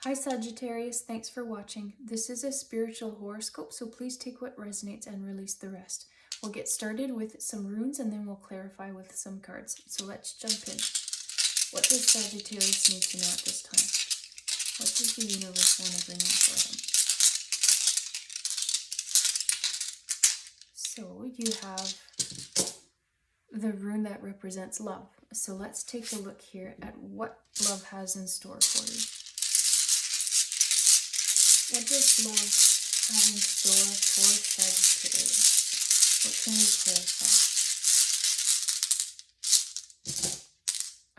Hi Sagittarius, thanks for watching. This is a spiritual horoscope, so please take what resonates and release the rest. We'll get started with some runes and then we'll clarify with some cards. So let's jump in. What does Sagittarius need to know at this time? What does the universe want to bring in for them? So you have the rune that represents love. So let's take a look here at what love has in store for you. What does love have in store for Sagittarius? What can we clarify?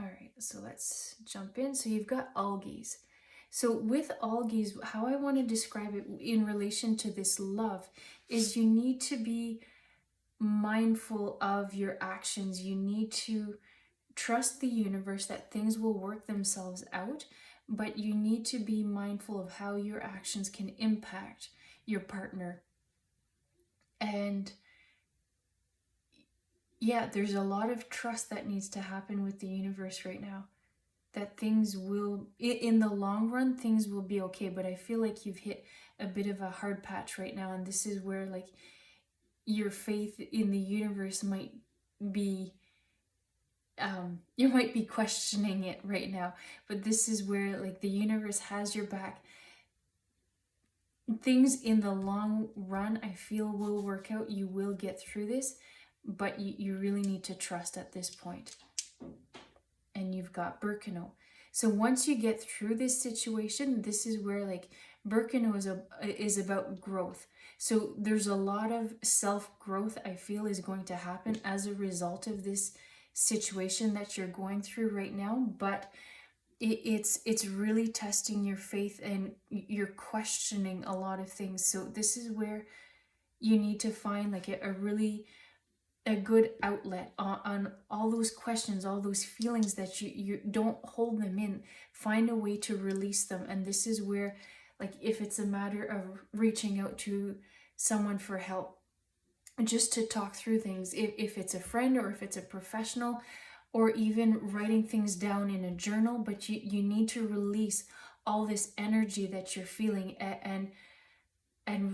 Alright, so let's jump in. So you've got algaes. So with algaes, how I want to describe it in relation to this love is you need to be mindful of your actions. You need to trust the universe that things will work themselves out, but you need to be mindful of how your actions can impact your partner. And yeah, there's a lot of trust that needs to happen with the universe right now, that things will, in the long run, things will be okay. But I feel like you've hit a bit of a hard patch right now, and this is where like your faith in the universe might be you might be questioning it right now, but this is where like the universe has your back. Things in the long run I feel will work out. You will get through this, but you really need to trust at this point. And you've got Birkenau. So once you get through this situation, this is where like Birkenau is about growth. So there's a lot of self-growth I feel is going to happen as a result of this situation that you're going through right now, but it's really testing your faith and you're questioning a lot of things. So this is where you need to find like a good outlet on all those questions, all those feelings that you don't hold them in. Find a way to release them. And this is where, like, if it's a matter of reaching out to someone for help, just to talk through things, if it's a friend or if it's a professional, or even writing things down in a journal, but you need to release all this energy that you're feeling and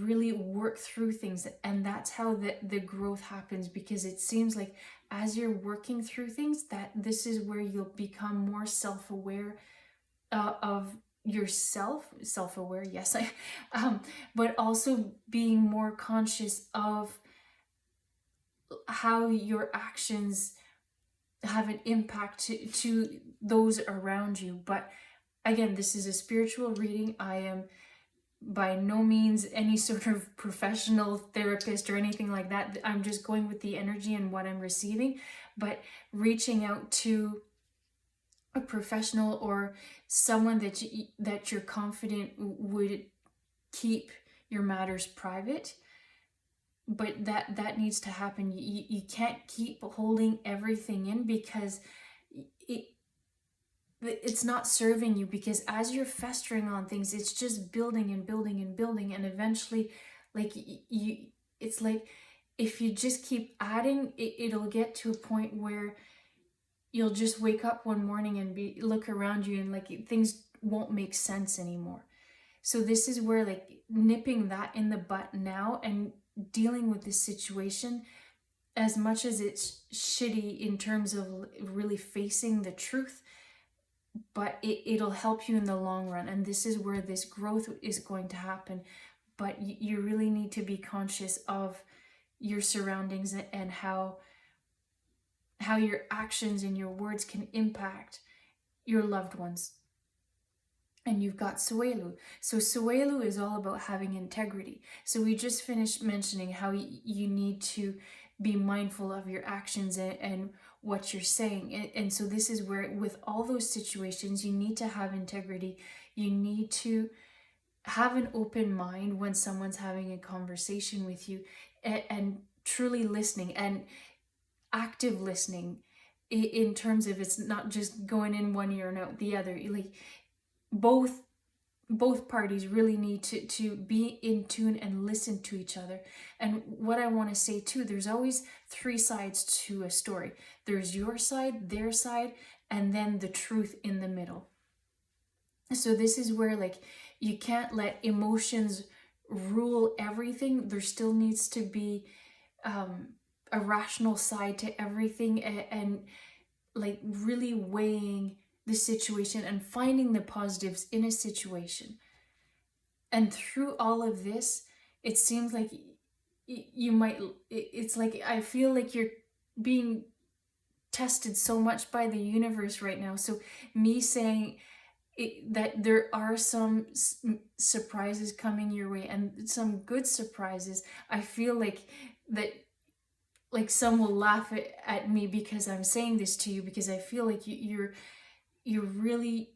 really work through things. And that's how the growth happens, because it seems like as you're working through things, that this is where you'll become more self-aware of yourself. Self-aware, yes, but also being more conscious of how your actions have an impact to those around you. But again, this is a spiritual reading. I am by no means any sort of professional therapist or anything like that. I'm just going with the energy and what I'm receiving, but reaching out to a professional or someone that you're confident would keep your matters private. But that needs to happen. You can't keep holding everything in, because it's not serving you, because as you're festering on things, it's just building and building and building, and eventually like it's like if you just keep adding, it'll get to a point where you'll just wake up one morning and look around you and like things won't make sense anymore. So this is where like nipping that in the butt now and dealing with this situation, as much as it's shitty in terms of really facing the truth, but it'll help you in the long run. And this is where this growth is going to happen. But you really need to be conscious of your surroundings and how your actions and your words can impact your loved ones. And you've got Suelu. So Suelu is all about having integrity. So we just finished mentioning how you need to be mindful of your actions and what you're saying. And so this is where, with all those situations, you need to have integrity. You need to have an open mind when someone's having a conversation with you, and truly listening and active listening, in terms of it's not just going in one ear and out the other. Like both parties really need to be in tune and listen to each other. And what I want to say too, there's always three sides to a story. There's your side, their side, and then the truth in the middle. So this is where like you can't let emotions rule everything. There still needs to be a rational side to everything, and like really weighing the situation and finding the positives in a situation. And through all of this, it seems like you might, it's like I feel like you're being tested so much by the universe right now. So me saying that there are some surprises coming your way, and some good surprises. I feel like that, like some will laugh at me because I'm saying this to you, because I feel like you're really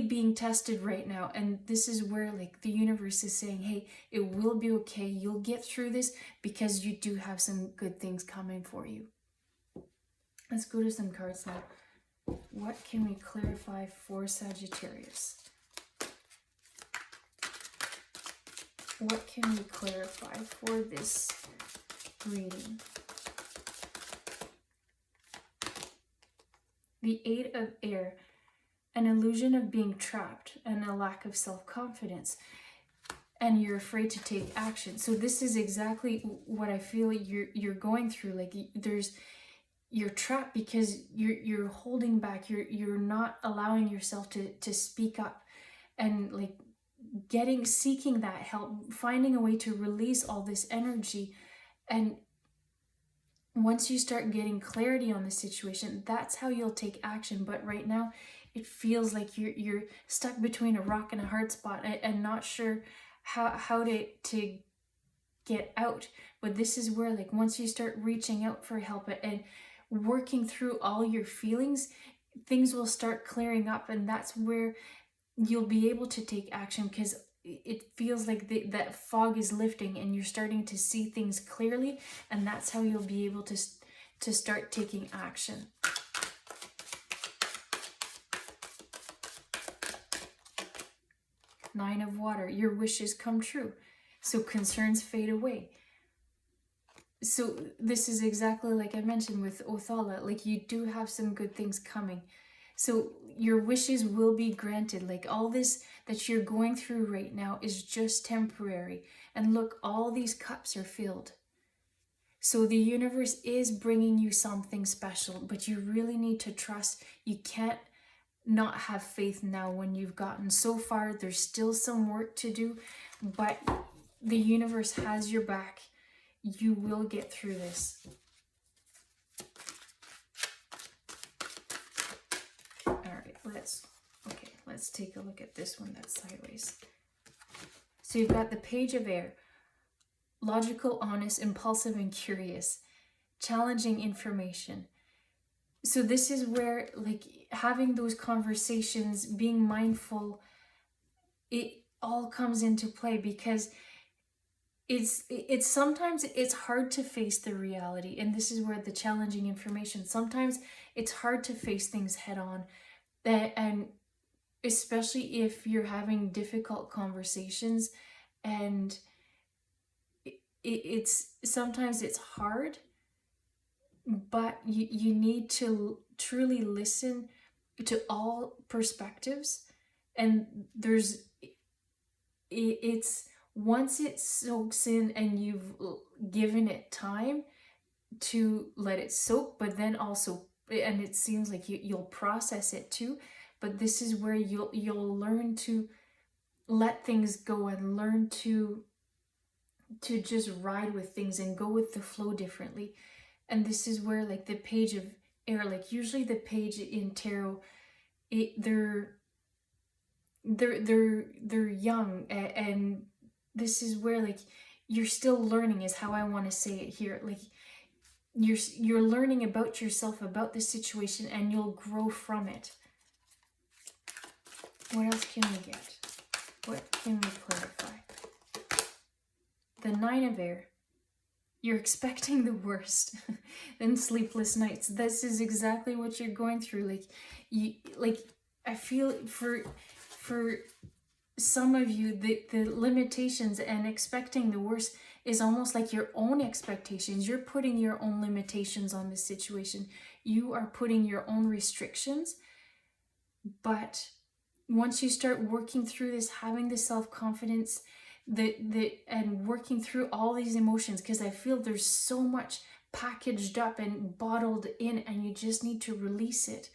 being tested right now. And this is where like the universe is saying, hey, it will be okay, you'll get through this, because you do have some good things coming for you. Let's go to some cards now. What can we clarify for Sagittarius? What can we clarify for this reading? The Eight of Air, an illusion of being trapped and a lack of self-confidence, and you're afraid to take action. So this is exactly what I feel you're going through. Like you're trapped because you're holding back. You're not allowing yourself to speak up, and like seeking that help, finding a way to release all this energy. And once you start getting clarity on the situation, that's how you'll take action. But right now it feels like you're stuck between a rock and a hard spot, and not sure how to get out. But this is where like once you start reaching out for help and working through all your feelings, things will start clearing up, and that's where you'll be able to take action, because it feels like that fog is lifting and you're starting to see things clearly, and that's how you'll be able to start taking action. Nine of Water, your wishes come true, so concerns fade away. So this is exactly like I mentioned with Othala, like you do have some good things coming. So your wishes will be granted. Like all this that you're going through right now is just temporary. And look, all these cups are filled. So the universe is bringing you something special, but you really need to trust. You can't not have faith now when you've gotten so far. There's still some work to do, but the universe has your back. You will get through this. All right, let's take a look at this one that's sideways. So you've got the Page of Air, logical, honest, impulsive, and curious, challenging information. So this is where like having those conversations, being mindful, it all comes into play, because it's sometimes it's hard to face the reality, and this is where the challenging information, sometimes it's hard to face things head on, and especially if you're having difficult conversations, and it's sometimes it's hard, but you need to truly listen to all perspectives. And it's once it soaks in and you've given it time to let it soak, but then also, and it seems like you'll process it too, but this is where you'll learn to let things go and learn to just ride with things and go with the flow differently. And this is where like the Page of Air, like usually the page in tarot, they're young, and this is where like you're still learning, is how I want to say it here. Like you're learning about yourself, about the situation, and you'll grow from it. What else can we get? What can we clarify? The Nine of Air, you're expecting the worst. And sleepless nights. This is exactly what you're going through. I feel for some of you, the limitations and expecting the worst is almost like your own expectations. You're putting your own limitations on the situation. You are putting your own restrictions, but once you start working through this, having the self-confidence, and working through all these emotions, because I feel there's so much packaged up and bottled in, and you just need to release it.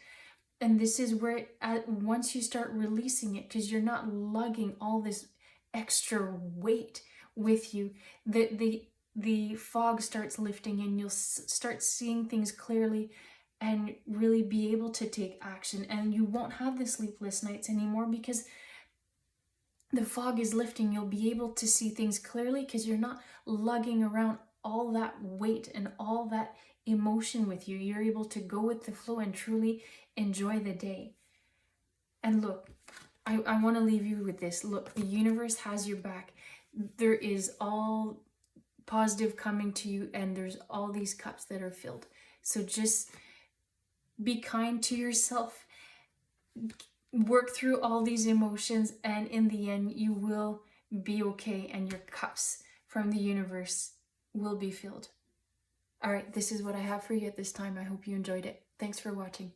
And this is where once you start releasing it, because you're not lugging all this extra weight with you, the fog starts lifting, and you'll start seeing things clearly and really be able to take action. And you won't have the sleepless nights anymore, because the fog is lifting. You'll be able to see things clearly because you're not lugging around all that weight and all that emotion with you. You're able to go with the flow and truly enjoy the day. And look, I want to leave you with this. Look, the universe has your back. There is all positive coming to you, and there's all these cups that are filled. So just be kind to yourself. Work through all these emotions, and in the end, you will be okay, and your cups from the universe will be filled. All right, this is what I have for you at this time. I hope you enjoyed it. Thanks for watching.